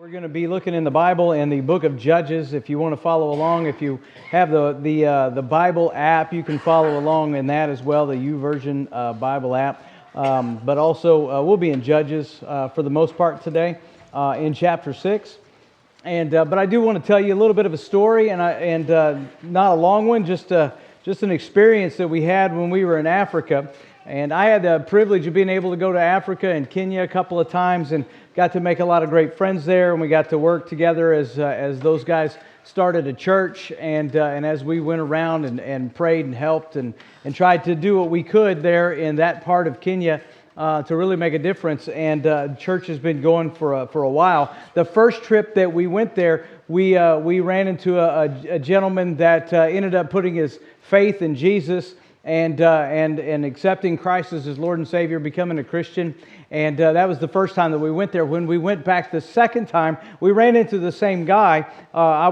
We're going to be looking in the Bible in the book of Judges. If you want to follow along, if you have the Bible app, you can follow along in that as well, the YouVersion Bible app. But also, we'll be in Judges for the most part today in chapter 6. But I do want to tell you a little bit of a story, and not a long one, just an experience that we had when we were in Africa. And I had the privilege of being able to go to Africa and Kenya a couple of times and got to make a lot of great friends there. And we got to work together as those guys started a church. And as we went around and prayed and helped and tried to do what we could there in that part of Kenya to really make a difference. And church has been going for a while. The first trip that we went there, we ran into a gentleman that ended up putting his faith in Jesus and accepting Christ as his Lord and Savior, becoming a Christian. And that was the first time that we went there. When we went back the second time, we ran into the same guy.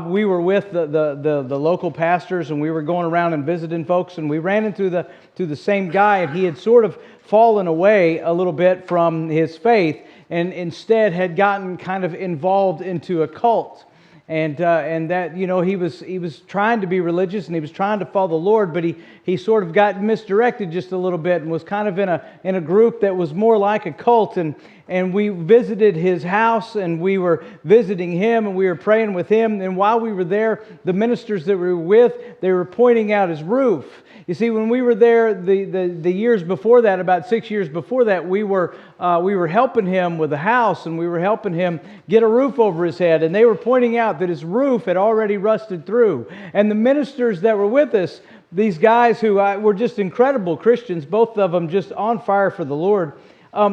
We were with the local pastors, and we were going around and visiting folks, and we ran into the same guy, and he had sort of fallen away a little bit from his faith, and instead had gotten kind of involved into a cult. And that, you know, he was trying to be religious and he was trying to follow the Lord, but he sort of got misdirected just a little bit and was kind of in a group that was more like a cult. And we visited his house and we were visiting him and we were praying with him. And while we were there, the ministers that we were with, they were pointing out his roof. You see, when we were there the years before that, about 6 years before that, we were helping him with a house and we were helping him get a roof over his head. And they were pointing out that his roof had already rusted through. And the ministers that were with us, these guys who were just incredible Christians, both of them just on fire for the Lord,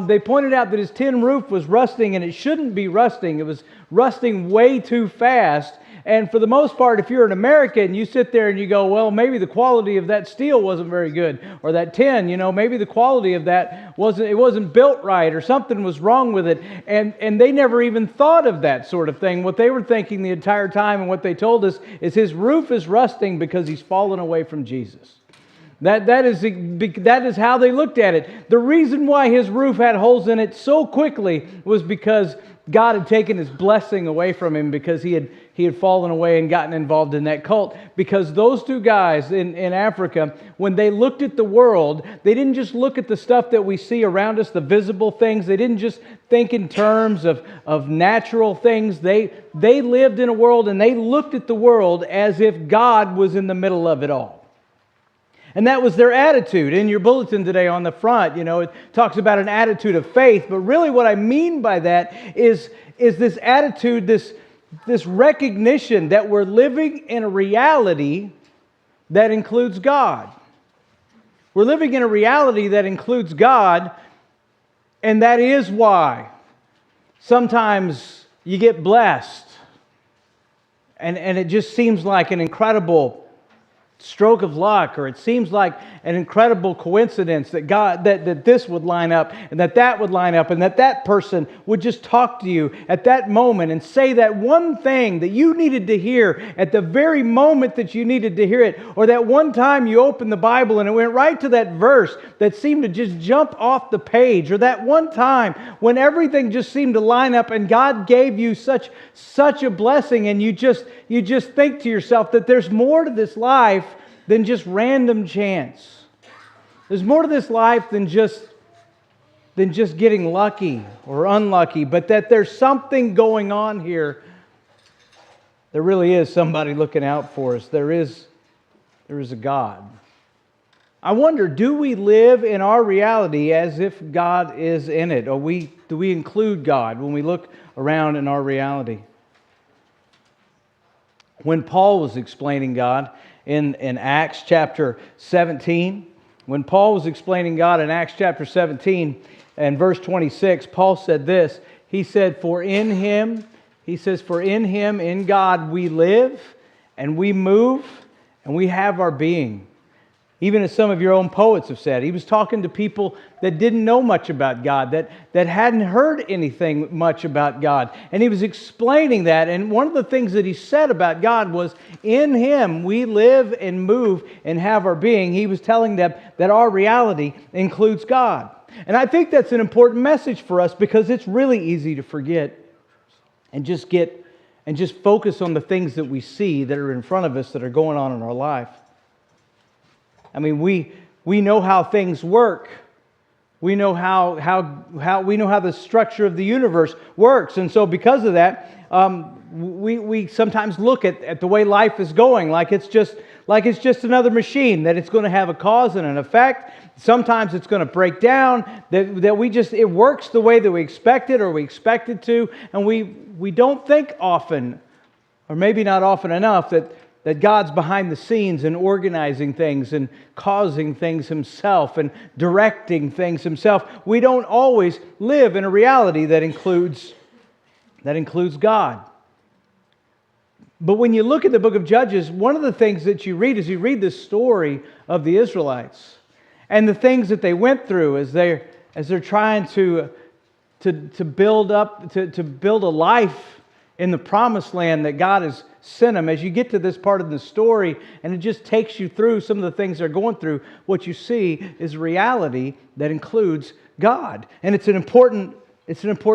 they pointed out that his tin roof was rusting, and it shouldn't be rusting. It was rusting way too fast. And for the most part, if you're an American, you sit there and you go, well, maybe the quality of that steel wasn't very good, or that tin, you know, maybe the quality of that wasn't built right, or something was wrong with it. And they never even thought of that sort of thing. What they were thinking the entire time, and what they told us, is his roof is rusting because he's fallen away from Jesus. That is how they looked at it. The reason why his roof had holes in it so quickly was because God had taken his blessing away from him, because he had fallen away and gotten involved in that cult. Because those two guys in Africa, when they looked at the world, they didn't just look at the stuff that we see around us, the visible things. They didn't just think in terms of natural things. They lived in a world, and they looked at the world as if God was in the middle of it all. And that was their attitude. In your bulletin today on the front, you know, it talks about an attitude of faith. But really what I mean by that is this attitude, this recognition that we're living in a reality that includes God. We're living in a reality that includes God, and that is why sometimes you get blessed. And it just seems like an incredible stroke of luck, or it seems like an incredible coincidence that God, that this would line up, and that would line up, and that person would just talk to you at that moment and say that one thing that you needed to hear at the very moment that you needed to hear it, or that one time you opened the Bible and it went right to that verse that seemed to just jump off the page, or that one time when everything just seemed to line up and God gave you such a blessing, and you just think to yourself that there's more to this life than just random chance. There's more to this life than just getting lucky or unlucky, but that there's something going on here. There really is somebody looking out for us. There is a God. I wonder, do we live in our reality as if God is in it? Or do we include God when we look around in our reality? When Paul was explaining God in Acts chapter 17, when Paul was explaining God in Acts chapter 17 and verse 26, Paul said this. He said, for in Him, in God, we live and we move and we have our being. Even as some of your own poets have said. He was talking to people that didn't know much about God, that hadn't heard anything much about God. And he was explaining that. And one of the things that he said about God was, in Him we live and move and have our being. He was telling them that our reality includes God. And I think that's an important message for us, because it's really easy to forget. and just focus on the things that we see that are in front of us that are going on in our life. I mean, we know how things work. We know how the structure of the universe works, and so because of that, we sometimes look at the way life is going like it's just another machine, that it's going to have a cause and an effect. Sometimes it's going to break down. It works the way that we expect it, or we expect it to, and we don't think often, or maybe not often enough, that God's behind the scenes and organizing things and causing things Himself and directing things Himself. We don't always live in a reality that includes God. But when you look at the book of Judges, one of the things that you read is you read the story of the Israelites and the things that they went through as they're trying to build a life in the promised land that God has sent them. As you get to this part of the story, and it just takes you through some of the things they're going through, what you see is reality that includes God. And it's an important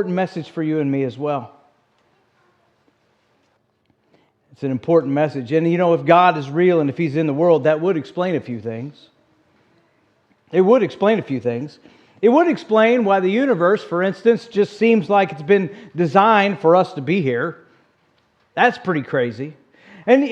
message for you and me as well. It's an important message. And if God is real and if He's in the world, that would explain a few things. It would explain a few things. It would explain why the universe, for instance, just seems like it's been designed for us to be here. That's pretty crazy. And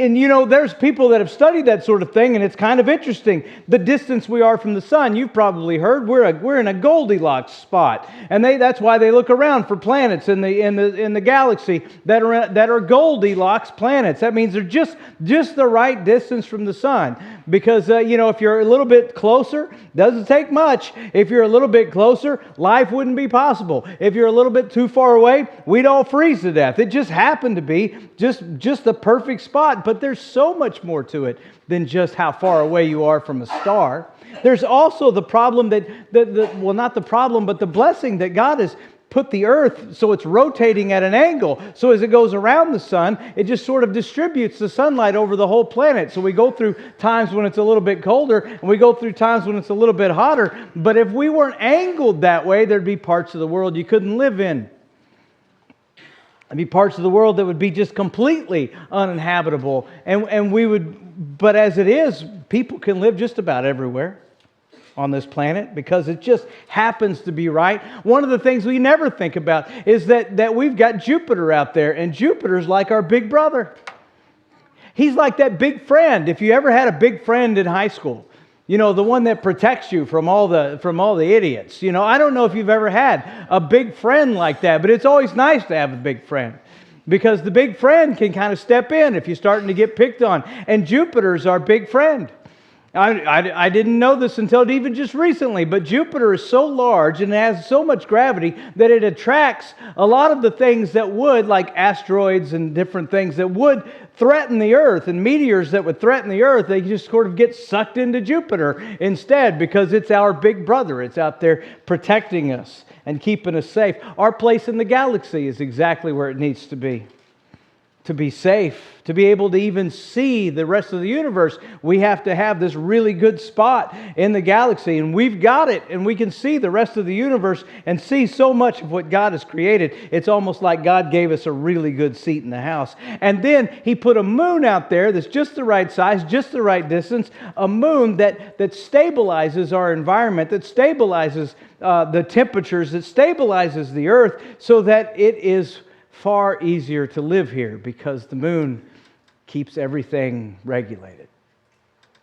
there's people that have studied that sort of thing, and it's kind of interesting. The distance we are from the sun, you've probably heard, we're in a Goldilocks spot, and that's why they look around for planets in the galaxy that are Goldilocks planets. That means they're just the right distance from the sun, because if you're a little bit closer, doesn't take much. If you're a little bit closer, life wouldn't be possible. If you're a little bit too far away, we'd all freeze to death. It just happened to be just the perfect spot. But there's so much more to it than just how far away you are from a star. There's also the problem not the problem, but the blessing that God has put the earth so it's rotating at an angle. So as it goes around the sun, it just sort of distributes the sunlight over the whole planet. So we go through times when it's a little bit colder, and we go through times when it's a little bit hotter. But if we weren't angled that way, there'd be parts of the world you couldn't live in. There'd be parts of the world that would be just completely uninhabitable. But as it is, people can live just about everywhere on this planet because it just happens to be right. One of the things we never think about is that we've got Jupiter out there, and Jupiter's like our big brother. He's like that big friend. If you ever had a big friend in high school, the one that protects you from all the idiots. I don't know if you've ever had a big friend like that, but it's always nice to have a big friend, because the big friend can kind of step in if you're starting to get picked on. And Jupiter's our big friend. I didn't know this until even just recently, but Jupiter is so large and has so much gravity that it attracts a lot of the things that would, like asteroids and different things that would threaten the Earth, and meteors that would threaten the Earth. They just sort of get sucked into Jupiter instead, because it's our big brother. It's out there protecting us and keeping us safe. Our place in the galaxy is exactly where it needs to be. To be safe, to be able to even see the rest of the universe, we have to have this really good spot in the galaxy. And we've got it, and we can see the rest of the universe and see so much of what God has created. It's almost like God gave us a really good seat in the house. And then He put a moon out there that's just the right size, just the right distance, a moon that stabilizes our environment, that stabilizes the temperatures, that stabilizes the Earth, so that it is far easier to live here, because the moon keeps everything regulated.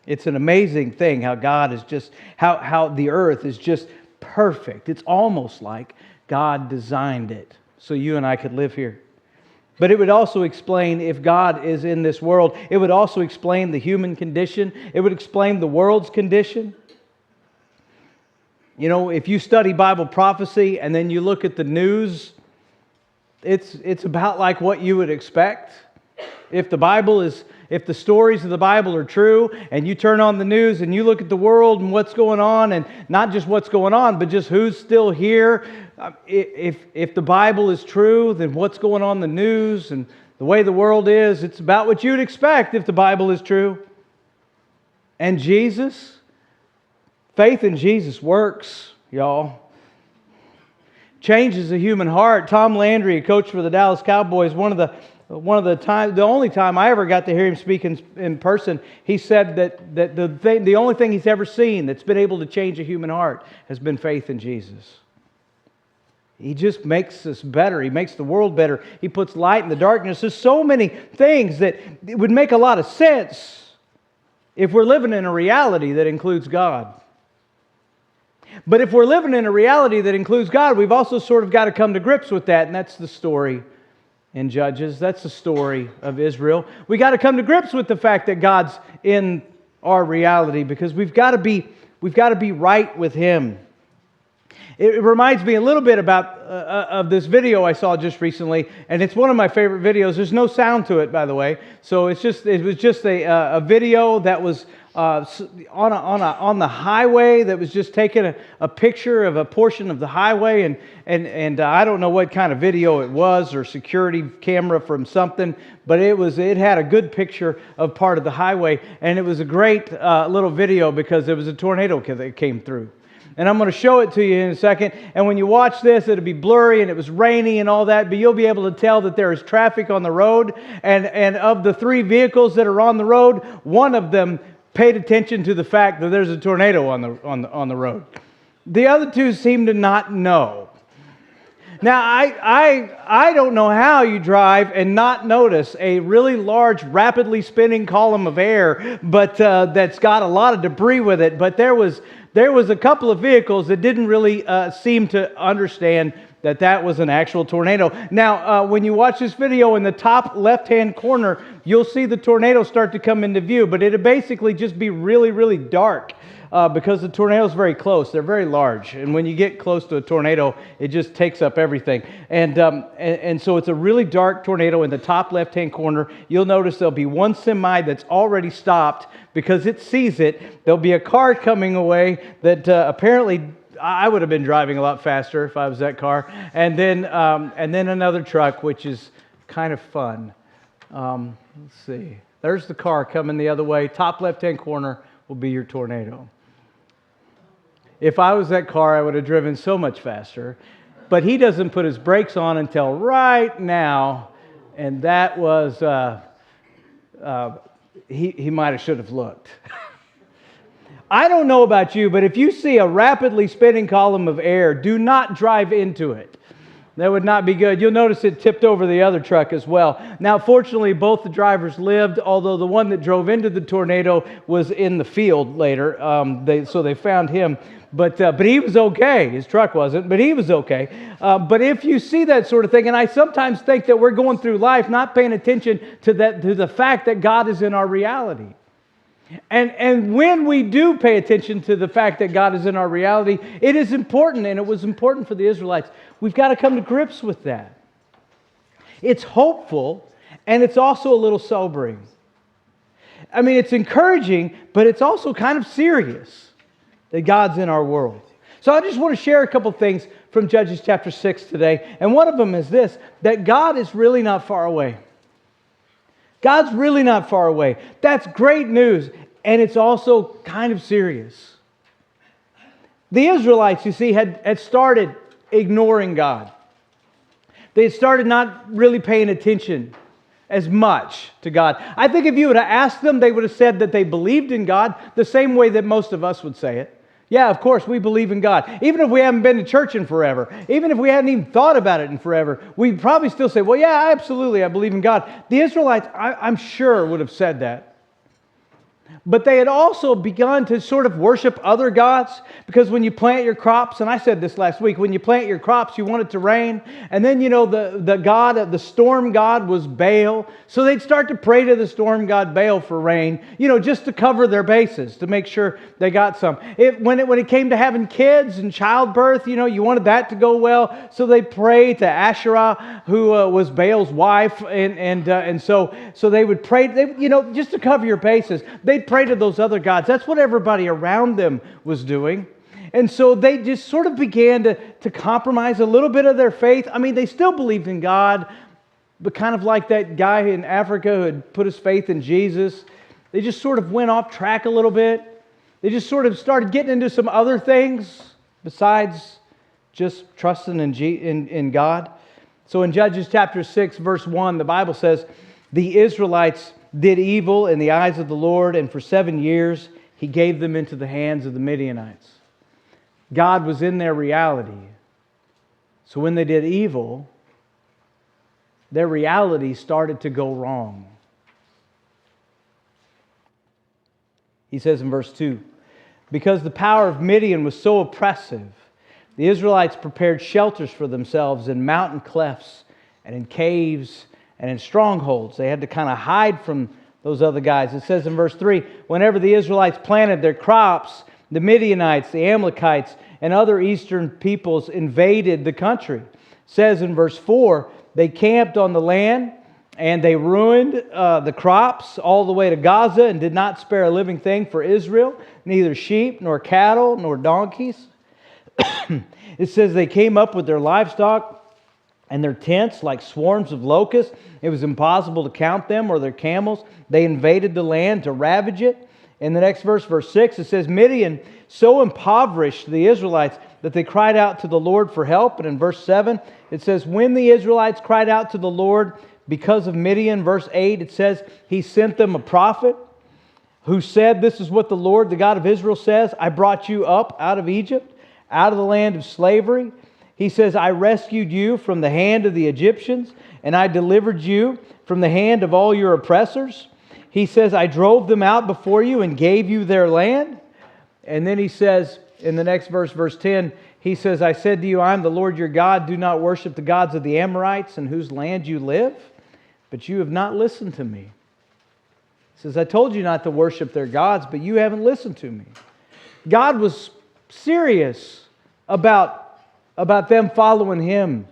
It's an amazing thing how God is just, how the earth is just perfect. It's almost like God designed it so you and I could live here. But it would also explain, if God is in this world, it would also explain the human condition. It would explain the world's condition. If you study Bible prophecy and then you look at the news, it's about like what you would expect. If the stories of the Bible are true, and you turn on the news and you look at the world and what's going on, and not just what's going on, but just who's still here. If the Bible is true, then what's going on in the news and the way the world is, it's about what you'd expect if the Bible is true. And Jesus, faith in Jesus works, y'all. changes the human heart. Tom Landry, a coach for the Dallas Cowboys, the only time I ever got to hear him speak in person, he said that the only thing he's ever seen that's been able to change a human heart has been faith in Jesus. He just makes us better. He makes the world better. He puts light in the darkness. There's so many things that it would make a lot of sense if we're living in a reality that includes God. But if we're living in a reality that includes God, we've also sort of got to come to grips with that, and that's the story in Judges. That's the story of Israel. We got to come to grips with the fact that God's in our reality, because we've got to be right with Him. It reminds me a little bit of this video I saw just recently, and it's one of my favorite videos. There's no sound to it, by the way, so it was just a video that was on the highway, that was just taking a picture of a portion of the highway, and I don't know what kind of video it was, or security camera from something, but it had a good picture of part of the highway, and it was a great little video because there was a tornado that came through. And I'm going to show it to you in a second. And when you watch this, it'll be blurry and it was rainy and all that, but you'll be able to tell that there is traffic on the road. And of the 3 vehicles that are on the road, one of them paid attention to the fact that there's a tornado on the road. The other 2 seem to not know. Now, I don't know how you drive and not notice a really large, rapidly spinning column of air, but that's got a lot of debris with it. But there was a couple of vehicles that didn't really seem to understand that was an actual tornado. Now, when you watch this video, in the top left-hand corner, you'll see the tornado start to come into view, but it'll basically just be really, really dark. Because the tornado is very close. They're very large. And when you get close to a tornado, it just takes up everything. And so it's a really dark tornado in the top left-hand corner. You'll notice there'll be one semi that's already stopped because it sees it. There'll be a car coming away that apparently I would have been driving a lot faster if I was that car. And then another truck, which is kind of fun. Let's see. There's the car coming the other way. Top left-hand corner will be your tornado. If I was that car, I would have driven so much faster. But he doesn't put his brakes on until right now, and that was, he might have should have looked. I don't know about you, but if you see a rapidly spinning column of air, do not drive into it. That would not be good. You'll notice it tipped over the other truck as well. Now, fortunately, both the drivers lived, although the one that drove into the tornado was in the field later, so they found him. But he was okay. His truck wasn't, but he was okay. But if you see that sort of thing, and I sometimes think that we're going through life not paying attention to the fact that God is in our reality. And when we do pay attention to the fact that God is in our reality, it is important, and it was important for the Israelites. We've got to come to grips with that. It's hopeful, and it's also a little sobering. I mean, it's encouraging, but it's also kind of serious that God's in our world. So I just want to share a couple things from Judges chapter 6 today. And one of them is this, that God is really not far away. God's really not far away. That's great news, and it's also kind of serious. The Israelites, you see, had started ignoring God. They had started not really paying attention as much to God. I think if you would have asked them, they would have said that they believed in God the same way that most of us would say it. Yeah, of course, we believe in God. Even if we haven't been to church in forever, even if we hadn't even thought about it in forever, we'd probably still say, well, yeah, absolutely, I believe in God. The Israelites, I'm sure, would have said that. But they had also begun to sort of worship other gods, because when you plant your crops, and I said this last week, when you plant your crops, you want it to rain. And then, the storm god was Baal. So they'd start to pray to the storm god Baal for rain, just to cover their bases, to make sure they got some. When it came to having kids and childbirth, you wanted that to go well. So they prayed to Asherah, who was Baal's wife. And so they would pray, just to cover your bases. They'd pray to those other gods. That's what everybody around them was doing. And so they just sort of began to compromise a little bit of their faith. I mean, they still believed in God, but kind of like that guy in Africa who had put his faith in Jesus. They just sort of went off track a little bit. They just sort of started getting into some other things besides just trusting in God. So in Judges chapter 6, verse 1, the Bible says, the Israelites did evil in the eyes of the Lord, and for 7 years He gave them into the hands of the Midianites. God was in their reality. So when they did evil, their reality started to go wrong. He says in verse 2, because the power of Midian was so oppressive, the Israelites prepared shelters for themselves in mountain clefts and in caves and in strongholds. They had to kind of hide from those other guys. It says in verse 3, whenever the Israelites planted their crops, the Midianites, the Amalekites, and other eastern peoples invaded the country. It says in verse 4, they camped on the land and they ruined the crops all the way to Gaza and did not spare a living thing for Israel, neither sheep nor cattle nor donkeys. It says they came up with their livestock and their tents like swarms of locusts. It was impossible to count them, or their camels. They invaded the land to ravage it. In the next verse, verse 6, it says, Midian so impoverished the Israelites that they cried out to the Lord for help. And in verse 7, it says, when the Israelites cried out to the Lord because of Midian, verse 8, it says, He sent them a prophet who said, this is what the Lord, the God of Israel says, I brought you up out of Egypt, out of the land of slavery. He says, I rescued you from the hand of the Egyptians, and I delivered you from the hand of all your oppressors. He says, I drove them out before you and gave you their land. And then he says, in the next verse, verse 10, he says, I said to you, I am the Lord your God. Do not worship the gods of the Amorites in whose land you live. But you have not listened to me. He says, I told you not to worship their gods, but you haven't listened to me. God was serious about them following Him.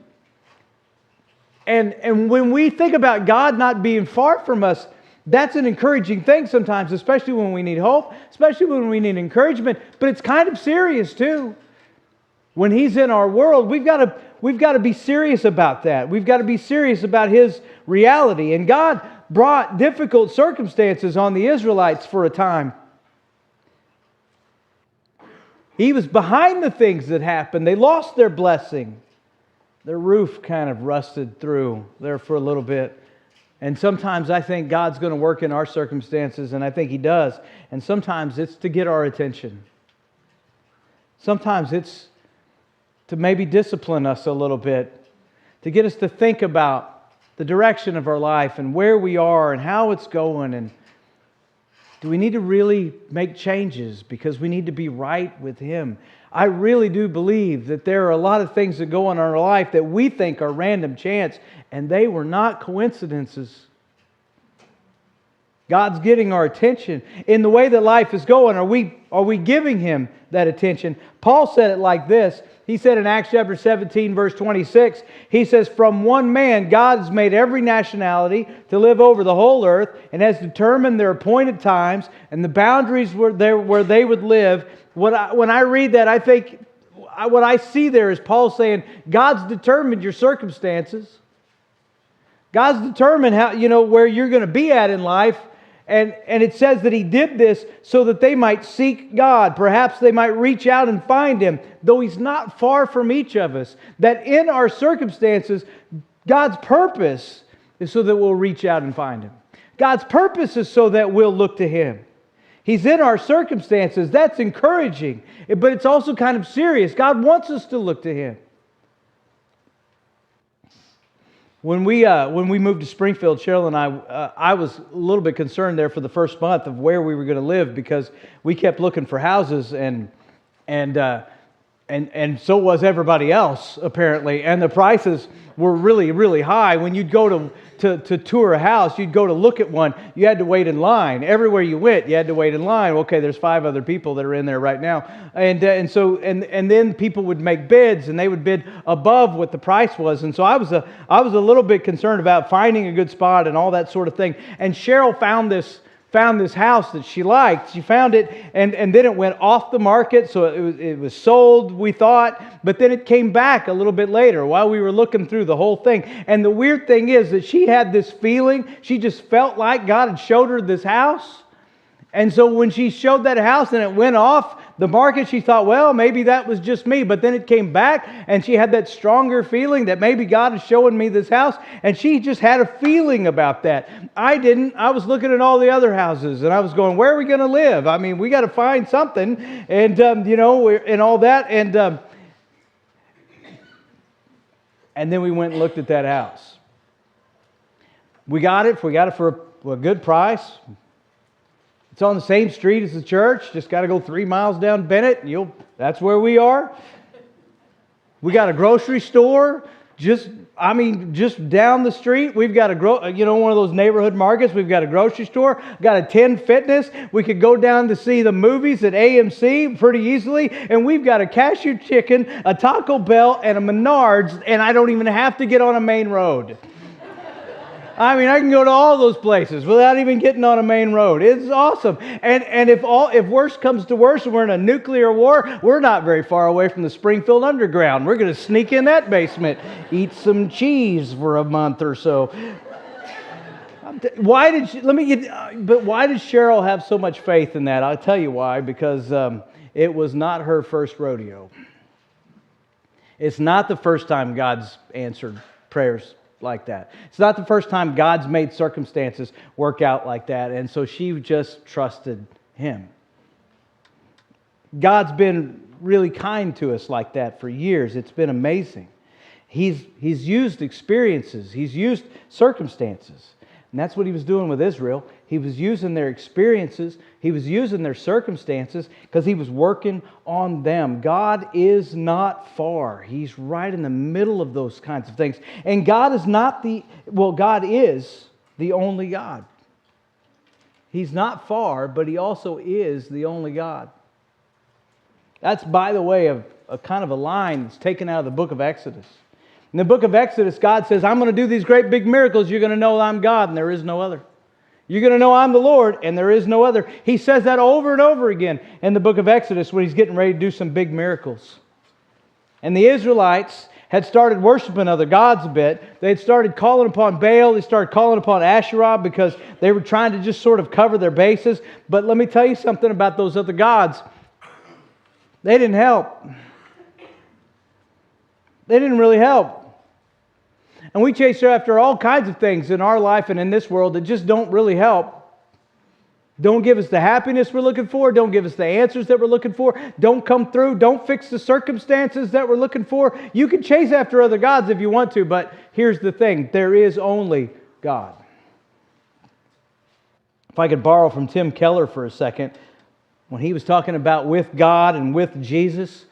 And when we think about God not being far from us, that's an encouraging thing sometimes, especially when we need hope, especially when we need encouragement. But it's kind of serious too. When He's in our world, we've got to be serious about that. We've got to be serious about His reality. And God brought difficult circumstances on the Israelites for a time. He was behind the things that happened. They lost their blessing. Their roof kind of rusted through there for a little bit. And sometimes I think God's going to work in our circumstances, and I think He does. And sometimes it's to get our attention. Sometimes it's to maybe discipline us a little bit, to get us to think about the direction of our life and where we are and how it's going. And do we need to really make changes because we need to be right with Him? I really do believe that there are a lot of things that go on in our life that we think are random chance, and they were not coincidences. God's getting our attention. In the way that life is going, are we giving Him that attention? Paul said it like this. He said in Acts chapter 17, verse 26, he says, from one man God has made every nationality to live over the whole earth and has determined their appointed times and the boundaries where they would live. When I read that, I think what I see there is Paul saying, God's determined your circumstances. God's determined how, where you're going to be at in life. And it says that He did this so that they might seek God. Perhaps they might reach out and find Him, though He's not far from each of us. That in our circumstances, God's purpose is so that we'll reach out and find Him. God's purpose is so that we'll look to Him. He's in our circumstances. That's encouraging, but it's also kind of serious. God wants us to look to Him. When we moved to Springfield, Cheryl and I was a little bit concerned there for the first month of where we were going to live because we kept looking for houses and so was everybody else apparently, and the prices were really, really high. When you'd go to tour a house, you'd go to look at one, you had to wait in line. Everywhere you went, you had to wait in line. Okay, there's 5 other people that are in there right now, and then people would make bids, and they would bid above what the price was. And so I was a little bit concerned about finding a good spot and all that sort of thing. And Cheryl found this house that she liked. She found it, and then it went off the market, so it was sold, we thought, but then it came back a little bit later while we were looking through the whole thing. And the weird thing is that she had this feeling, she just felt like God had showed her this house. And so when she showed that house and it went off, the market, she thought, well, maybe that was just me. But then it came back, and she had that stronger feeling that maybe God is showing me this house. And she just had a feeling about that. I didn't. I was looking at all the other houses, and I was going, where are we going to live? I mean, we got to find something. And, and all that. And then we went and looked at that house. We got it for a good price. It's on the same street as the church. Just got to go 3 miles down Bennett. That's where we are. We got a grocery store. Just down the street. We've got one of those neighborhood markets. We've got a grocery store. Got a 10 Fitness. We could go down to see the movies at AMC pretty easily. And we've got a Cashew Chicken, a Taco Bell, and a Menards. And I don't even have to get on a main road. I mean, I can go to all those places without even getting on a main road. It's awesome. And if worse comes to worse and we're in a nuclear war, we're not very far away from the Springfield Underground. We're going to sneak in that basement, eat some cheese for a month or so. Why did Cheryl have so much faith in that? I'll tell you why. Because it was not her first rodeo. It's not the first time God's answered prayers like that. It's not the first time God's made circumstances work out like that. And so she just trusted Him. God's been really kind to us like that for years. It's been amazing. He's used experiences. He's used circumstances. And that's what He was doing with Israel. He was using their experiences. He was using their circumstances because He was working on them. God is not far. He's right in the middle of those kinds of things. And God is God is the only God. He's not far, but He also is the only God. That's, by the way, a kind of a line that's taken out of the book of Exodus. In the book of Exodus, God says, I'm going to do these great big miracles. You're going to know I'm God and there is no other. You're going to know I'm the Lord and there is no other. He says that over and over again in the book of Exodus when He's getting ready to do some big miracles. And the Israelites had started worshiping other gods a bit. They had started calling upon Baal. They started calling upon Asherah because they were trying to just sort of cover their bases. But let me tell you something about those other gods. They didn't help. They didn't really help. And we chase after all kinds of things in our life and in this world that just don't really help. Don't give us the happiness we're looking for. Don't give us the answers that we're looking for. Don't come through. Don't fix the circumstances that we're looking for. You can chase after other gods if you want to, but here's the thing. There is only God. If I could borrow from Tim Keller for a second, when he was talking about with God and with Jesus,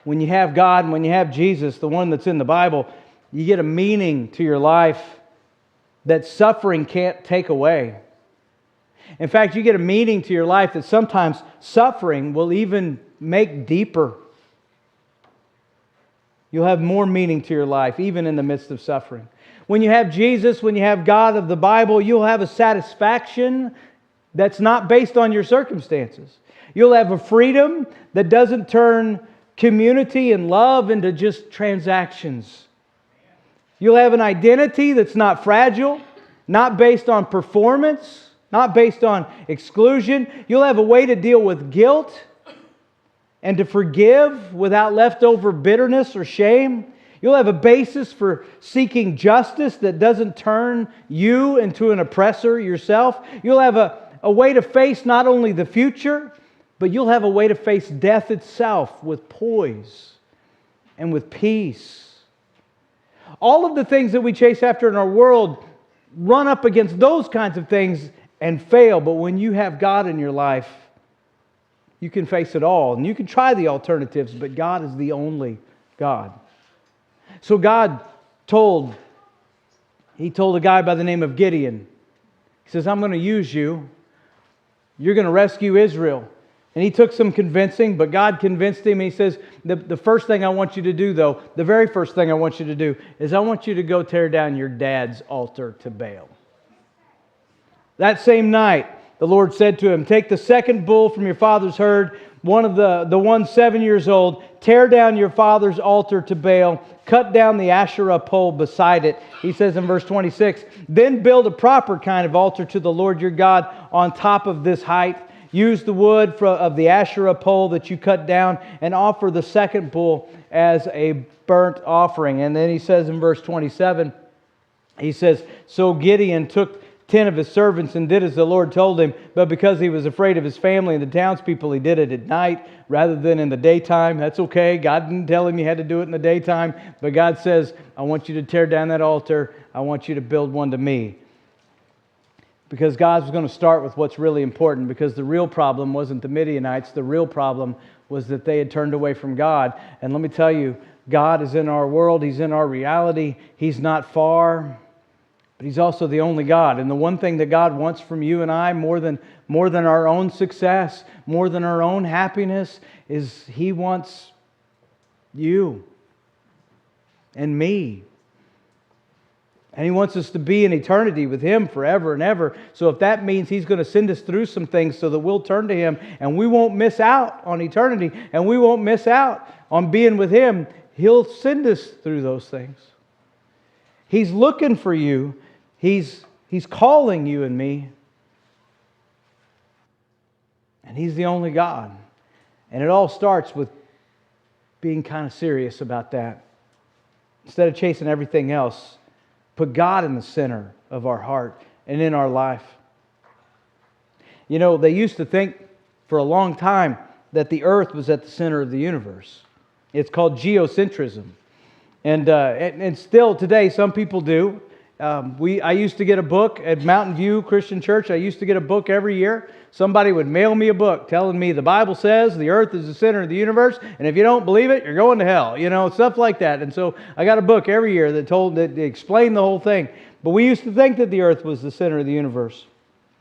when you have God and when you have Jesus, the one that's in the Bible, you get a meaning to your life that suffering can't take away. In fact, you get a meaning to your life that sometimes suffering will even make deeper. You'll have more meaning to your life, even in the midst of suffering. When you have Jesus, when you have God of the Bible, you'll have a satisfaction that's not based on your circumstances. You'll have a freedom that doesn't turn community and love into just transactions. You'll have an identity that's not fragile, not based on performance, not based on exclusion. You'll have a way to deal with guilt and to forgive without leftover bitterness or shame. You'll have a basis for seeking justice that doesn't turn you into an oppressor yourself. You'll have a way to face not only the future, but you'll have a way to face death itself with poise and with peace. All of the things that we chase after in our world run up against those kinds of things and fail. But when you have God in your life, you can face it all. And you can try the alternatives, but God is the only God. So God told a guy by the name of Gideon, He says, I'm going to use you. You're going to rescue Israel. And he took some convincing, but God convinced him. He says, the first thing I want you to do, though, the very first thing I want you to do is I want you to go tear down your dad's altar to Baal. That same night, the Lord said to him, take the second bull from your father's herd, one of the one 7 years old, tear down your father's altar to Baal, cut down the Asherah pole beside it. He says in verse 26, then build a proper kind of altar to the Lord your God on top of this height. Use the wood of the Asherah pole that you cut down and offer the second bull as a burnt offering. And then he says in verse 27, he says, so Gideon took 10 of his servants and did as the Lord told him, but because he was afraid of his family and the townspeople, he did it at night rather than in the daytime. That's okay. God didn't tell him you had to do it in the daytime, but God says, I want you to tear down that altar. I want you to build one to me. Because God was going to start with what's really important, because the real problem wasn't the Midianites. The real problem was that they had turned away from God. And let me tell you, God is in our world. He's in our reality. He's not far. But He's also the only God. And the one thing that God wants from you and I, more than our own success, more than our own happiness, is He wants you and me. And He wants us to be in eternity with Him forever and ever. So if that means He's going to send us through some things so that we'll turn to Him and we won't miss out on eternity and we won't miss out on being with Him, He'll send us through those things. He's looking for you. He's calling you and me. And He's the only God. And it all starts with being kind of serious about that. Instead of chasing everything else, put God in the center of our heart and in our life. You know, they used to think for a long time that the earth was at the center of the universe. It's called geocentrism. And still today, some people do. I used to get a book at Mountain View Christian Church. I used to get a book every year. Somebody would mail me a book telling me the Bible says the earth is the center of the universe, and if you don't believe it, you're going to hell. You know, stuff like that. And so I got a book every year that explained the whole thing. But we used to think that the earth was the center of the universe.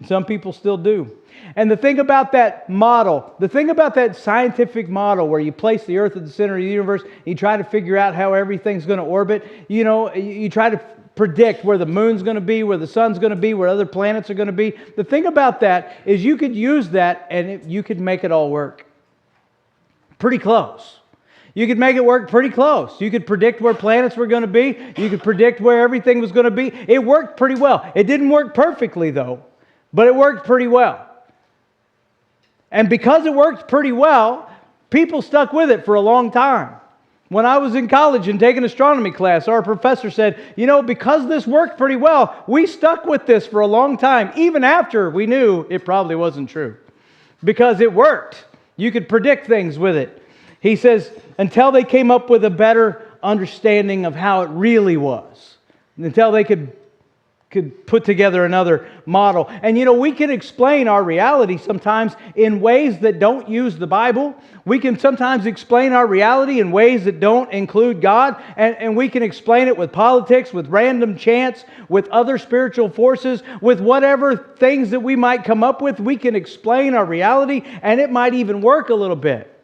And some people still do. And the thing about that model, the thing about that scientific model where you place the earth at the center of the universe, you try to figure out how everything's going to orbit, you know, you try to predict where the moon's going to be, where the sun's going to be, where other planets are going to be. The thing about that is you could use that and you could make it all work. Pretty close. You could make it work pretty close. You could predict where planets were going to be. You could predict where everything was going to be. It worked pretty well. It didn't work perfectly though, but it worked pretty well. And because it worked pretty well, people stuck with it for a long time. When I was in college and taking astronomy class, our professor said, you know, because this worked pretty well, we stuck with this for a long time, even after we knew it probably wasn't true. Because it worked. You could predict things with it. He says, until they came up with a better understanding of how it really was. Until they could put together another model. And you know, we can explain our reality sometimes in ways that don't use the Bible. We can sometimes explain our reality in ways that don't include God. And we can explain it with politics, with random chance, with other spiritual forces, with whatever things that we might come up with. We can explain our reality, and it might even work a little bit.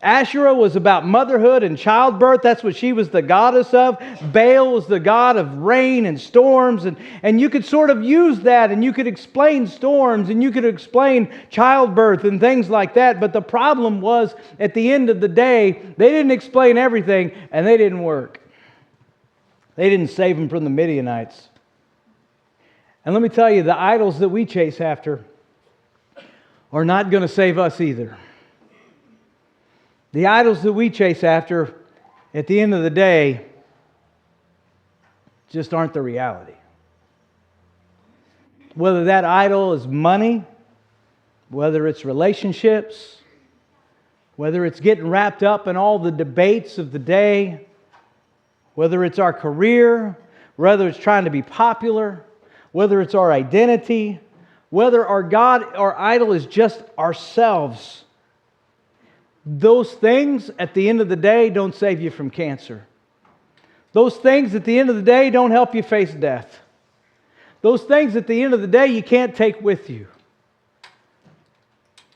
Asherah was about motherhood and childbirth. That's what she was the goddess of. Baal was the god of rain and storms. And you could sort of use that, and you could explain storms, and you could explain childbirth and things like that. But the problem was, at the end of the day, they didn't explain everything, and they didn't work. They didn't save them from the Midianites. And let me tell you, the idols that we chase after are not going to save us either. The idols that we chase after, at the end of the day, just aren't the reality. Whether that idol is money, whether it's relationships, whether it's getting wrapped up in all the debates of the day, whether it's our career, whether it's trying to be popular, whether it's our identity, whether our God, our idol is just ourselves. Those things, at the end of the day, don't save you from cancer. Those things, at the end of the day, don't help you face death. Those things, at the end of the day, you can't take with you.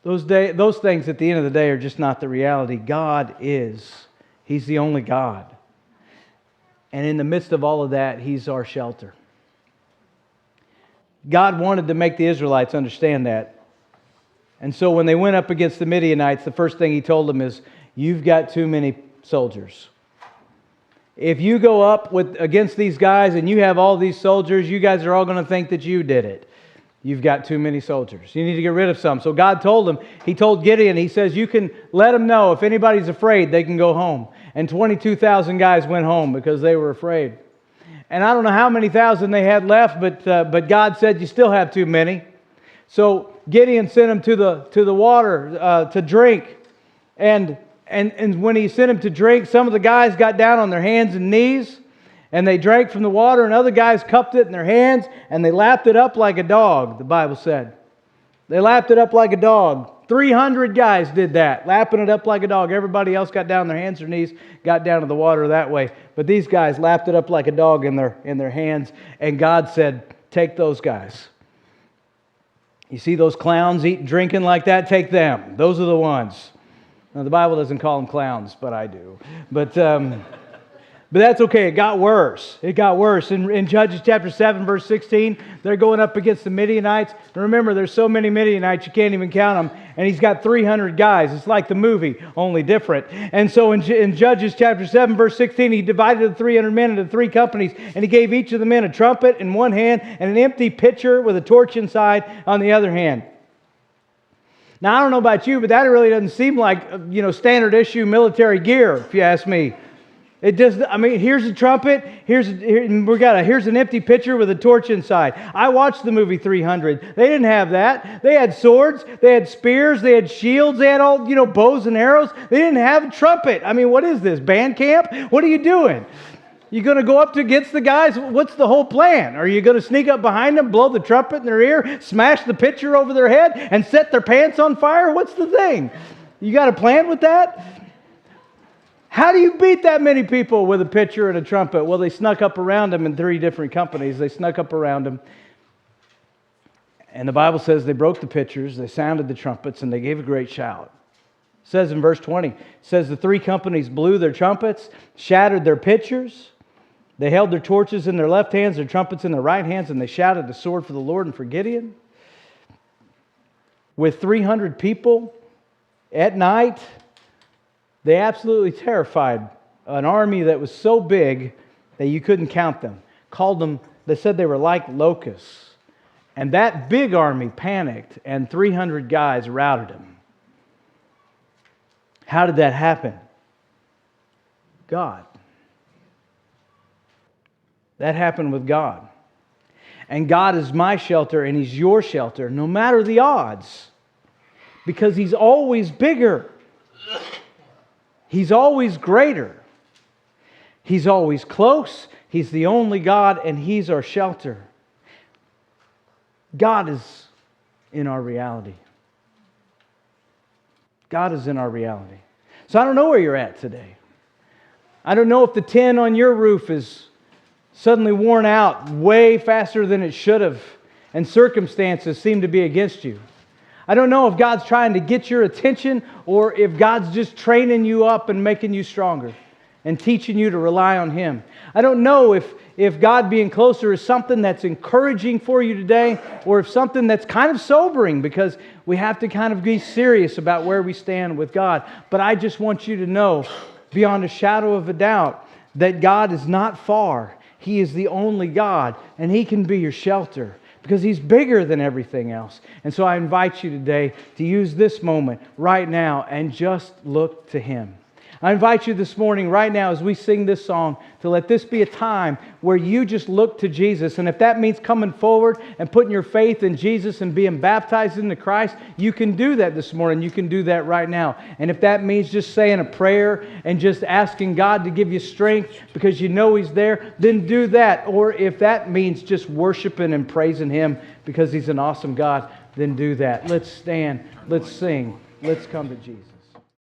Those things, at the end of the day, are just not the reality. God is. He's the only God. And in the midst of all of that, He's our shelter. God wanted to make the Israelites understand that. And so when they went up against the Midianites, the first thing He told them is, you've got too many soldiers. If you go up against these guys and you have all these soldiers, you guys are all going to think that you did it. You've got too many soldiers. You need to get rid of some. So God told him, He told Gideon, He says, you can let them know if anybody's afraid, they can go home. And 22,000 guys went home because they were afraid. And I don't know how many thousand they had left, but God said, you still have too many. So Gideon sent them to the water to drink. And when he sent them to drink, some of the guys got down on their hands and knees, and they drank from the water, and other guys cupped it in their hands, and they lapped it up like a dog, the Bible said. They lapped it up like a dog. 300 guys did that, lapping it up like a dog. Everybody else got down on their hands or knees, got down to the water that way. But these guys lapped it up like a dog in their hands, and God said, take those guys. You see those clowns eating, drinking like that? Take them. Those are the ones. Now, the Bible doesn't call them clowns, but I do. But that's okay. It got worse. It got worse. In Judges chapter 7, verse 16, they're going up against the Midianites. And remember, there's so many Midianites, you can't even count them. And he's got 300 guys. It's like the movie, only different. And so in Judges chapter 7, verse 16, he divided the 300 men into 3 companies. And he gave each of the men a trumpet in one hand and an empty pitcher with a torch inside on the other hand. Now, I don't know about you, but that really doesn't seem like, standard issue military gear, if you ask me. It just, here's a trumpet, here's an empty pitcher with a torch inside. I watched the movie 300. They didn't have that. They had swords, they had spears, they had shields, they had all, bows and arrows. They didn't have a trumpet. What is this, band camp? What are you doing? You going to go up against the guys? What's the whole plan? Are you going to sneak up behind them, blow the trumpet in their ear, smash the pitcher over their head, and set their pants on fire? What's the thing? You got a plan with that? How do you beat that many people with a pitcher and a trumpet? Well, they snuck up around him in 3 different companies. They snuck up around him. And the Bible says they broke the pitchers, they sounded the trumpets, and they gave a great shout. It says in verse 20, it says the 3 companies blew their trumpets, shattered their pitchers. They held their torches in their left hands, their trumpets in their right hands, and they shouted the sword for the Lord and for Gideon. With 300 people at night, they absolutely terrified an army that was so big that you couldn't count them. They said they were like locusts. And that big army panicked, and 300 guys routed them. How did that happen? God. That happened with God. And God is my shelter, and He's your shelter, no matter the odds. Because He's always bigger. He's always greater. He's always close. He's the only God, and He's our shelter. God is in our reality. God is in our reality. So I don't know where you're at today. I don't know if the tin on your roof is suddenly worn out way faster than it should have, and circumstances seem to be against you. I don't know if God's trying to get your attention or if God's just training you up and making you stronger and teaching you to rely on Him. I don't know if God being closer is something that's encouraging for you today or if something that's kind of sobering, because we have to kind of be serious about where we stand with God. But I just want you to know, beyond a shadow of a doubt, that God is not far. He is the only God, and He can be your shelter, because He's bigger than everything else. And so I invite you today to use this moment right now and just look to Him. I invite you this morning, right now, as we sing this song, to let this be a time where you just look to Jesus. And if that means coming forward and putting your faith in Jesus and being baptized into Christ, you can do that this morning. You can do that right now. And if that means just saying a prayer and just asking God to give you strength because you know He's there, then do that. Or if that means just worshiping and praising Him because He's an awesome God, then do that. Let's stand. Let's sing. Let's come to Jesus.